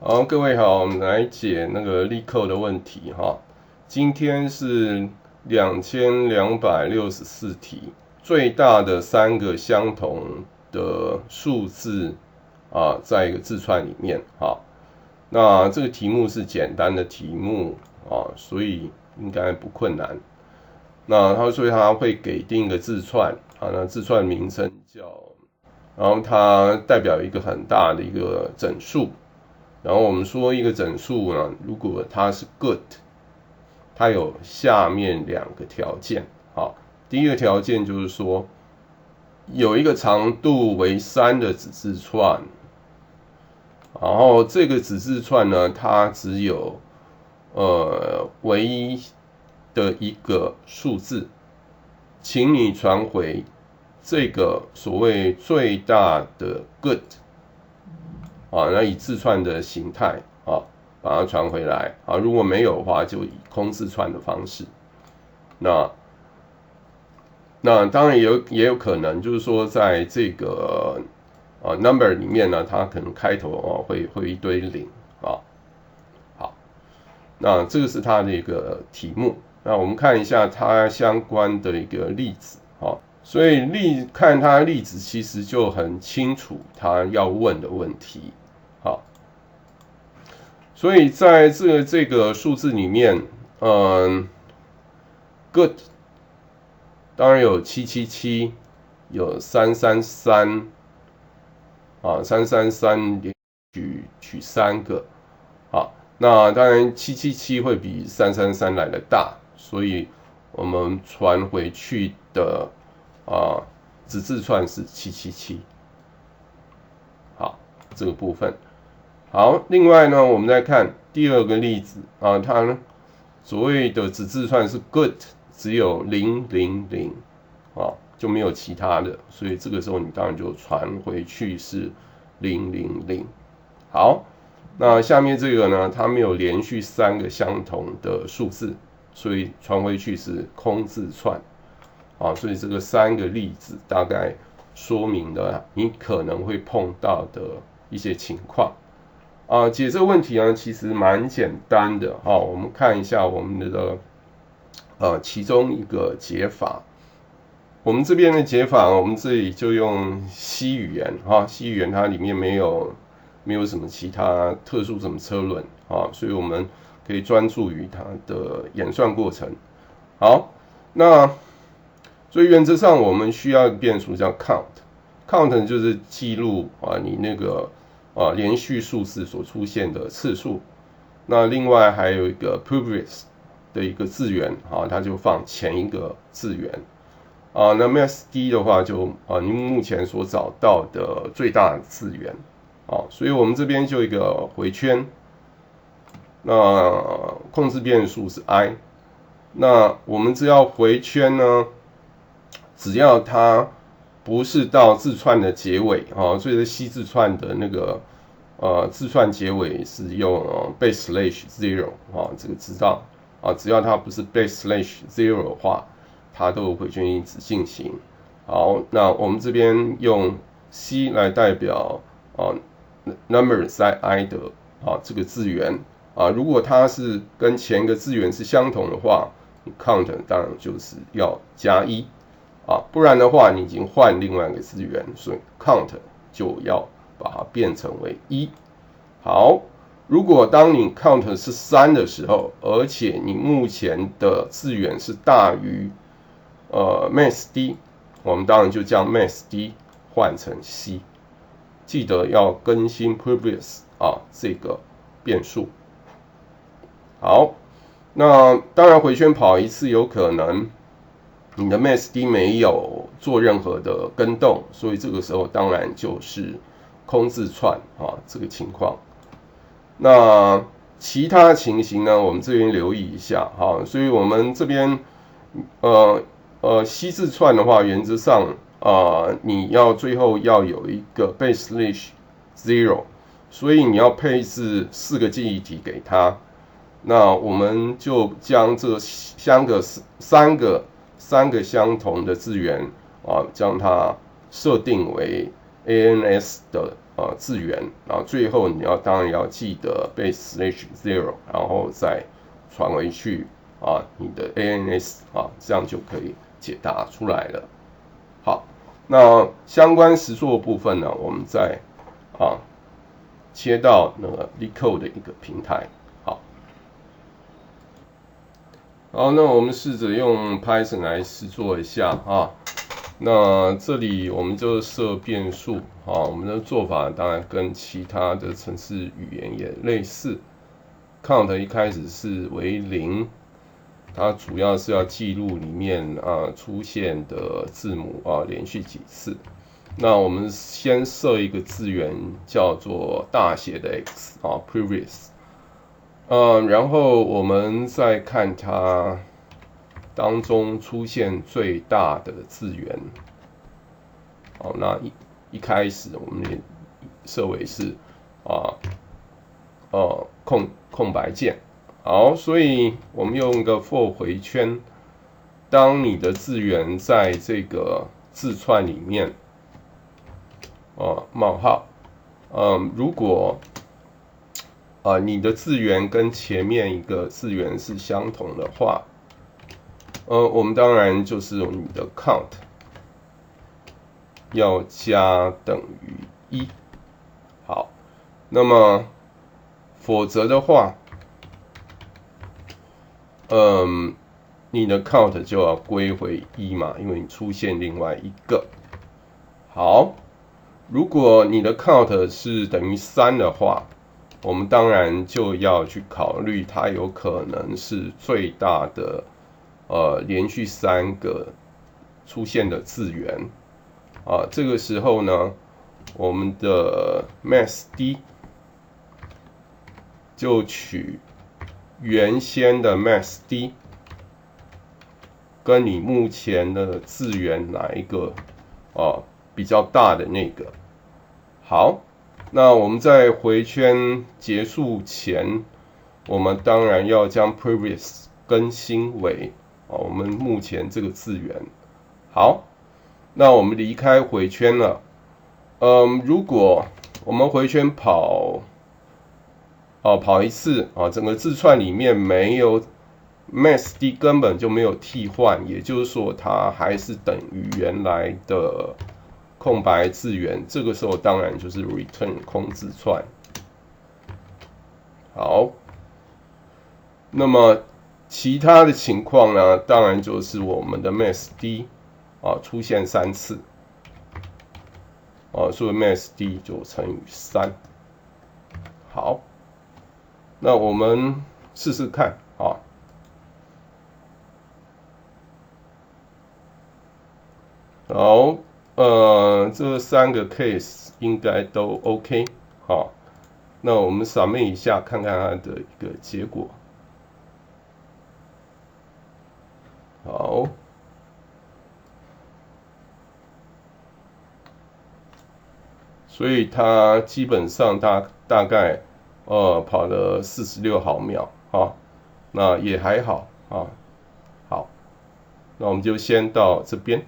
好，各位好，我们来解那个力扣的问题哈。今天是2264题，最大的三个相同的数字在一个字串里面哈。那这个题目是简单的题目所以应该不困难。所以它会给定一个字串那字串名称然后它代表一个很大的一个整数。然后我们说一个整数呢，如果它是 good， 它有下面两个条件。第一个条件就是说，有一个长度为3的子字串，然后这个子字串呢，它只有唯一的一个数字，请你传回这个所谓最大的 good。那以字串的形态把它传回来如果没有的话，就以空字串的方式。那当然也有可能，就是说在这个number 里面呢，它可能开头会一堆零好，那这个是它的一个题目。那我们看一下它相关的一个例子所以看它的例子，其实就很清楚它要问的问题。所以在这个数字里面，good 当然有777，有333333取3个那当然777会比333来的大，所以我们传回去的子字串是777。好，这个部分。好，另外呢，我们再看第二个例子它呢所谓的子字串是 good， 只有000就没有其他的，所以这个时候你当然就传回去是000。好，那下面这个呢，它没有连续3个相同的数字，所以传回去是空字串所以这个3个例子大概说明了你可能会碰到的一些情况。解这个问题呢，其实蛮简单的我们看一下我们的其中一个解法。我们这边的解法，我们这里就用 C 语言C 语言它里面没有什么其他特殊什么车轮所以我们可以专注于它的演算过程。好，那所以原则上我们需要一个变数叫 count 就是记录你那个连续数字所出现的次数。那另外还有一个 previous 的一个字元它就放前一个字元那 massd 的话就你目前所找到的最大的字元所以我们这边就一个回圈。那控制变数是 i。那我们只要回圈呢，只要它不是到字串的结尾所以是 C 字串的那个字串结尾是用/0这个知道只要它不是/0的话，它都有回圈因子进行。好，那我们这边用 C 来代表number 在 i 的这个字元如果它是跟前一个字元是相同的话， count 当然就是要加1不然的话你已经换另外一个字元，所以 count 就要把它变成为1。好，如果当你 count 是3的时候，而且你目前的字元是大于massd， 我们当然就将 massd 换成 c， 记得要更新 previous 这个变数。好，那当然回圈跑一次有可能你的 massd 没有做任何的更动，所以这个时候当然就是空字串这个情况。那其他情形呢，我们这边留意一下所以我们这边C 字串的话，原则上你要最后要有一个 /0， 所以你要配置4个记忆体给它。那我们就将这三个相同的字元将它设定为 ANS 的字元，然后最后你当然要记得 base/0，然后再传回去你的 ANS 这样就可以解答出来了。好，那相关实作的部分呢，我们再切到那个 LeetCode 的一个平台。好，那我们试着用 Python 来实作一下那这里我们就设变数我们的做法当然跟其他的程式语言也类似。count 一开始是为0，它主要是要记录里面出现的字母连续几次。那我们先设一个字元叫做大写的 X previous。然后我们再看它当中出现最大的字元。那一开始我们也设为是空白键。好，所以我们用一个 for 回圈，当你的字元在这个字串里面冒号如果你的字元跟前面一个字元是相同的话，我们当然就是你的 count 要加等于1。好，那么否则的话，你的 count 就要归回1嘛，因为你出现另外一个。好，如果你的 count 是等于3的话，我们当然就要去考虑它有可能是最大的连续3个出现的字元这个时候呢，我们的 maxd 就取原先的 maxd 跟你目前的字元哪一个比较大的那个。好，那我们在回圈结束前，我们当然要将 previous 更新为我们目前这个字元。好，那我们离开回圈了。如果我们回圈跑一次整个字串里面没有 maxd 根本就没有替换，也就是说它还是等于原来的空白字元，这个时候当然就是 return 空字串。好，那么其他的情况呢，当然就是我们的 maxd 出现3次所以 maxd 就乘以3。好，那我们试试看好，这3个 case 应该都 OK 好，那我们submit一下，看看它的一个结果。好，所以它基本上大概跑了46毫秒那也还好好，那我们就先到这边。